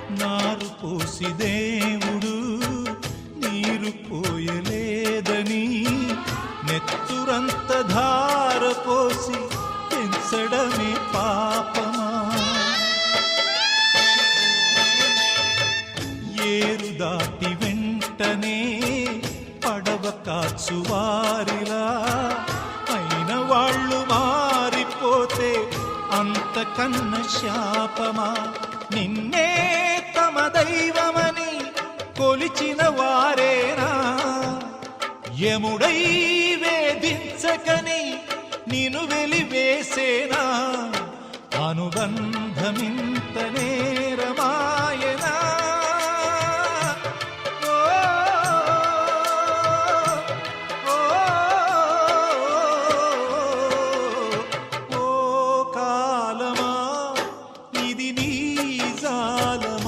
నారు పోసి దేవుడు నీరు పోయలేదని నెత్తురంత ధార పోసి పెంచడమే పాపమా? ఏరు దాటి వెంటనే పడవ కాచువారిలా అయిన వాళ్ళు మారిపోతే అంతకన్న శాపమా? నిన్నే తమ దైవమని కొలిచిన వారేనా యముడై వేధించకని నిను వెలివేసేనా? అనుబంధమింత నేరమా?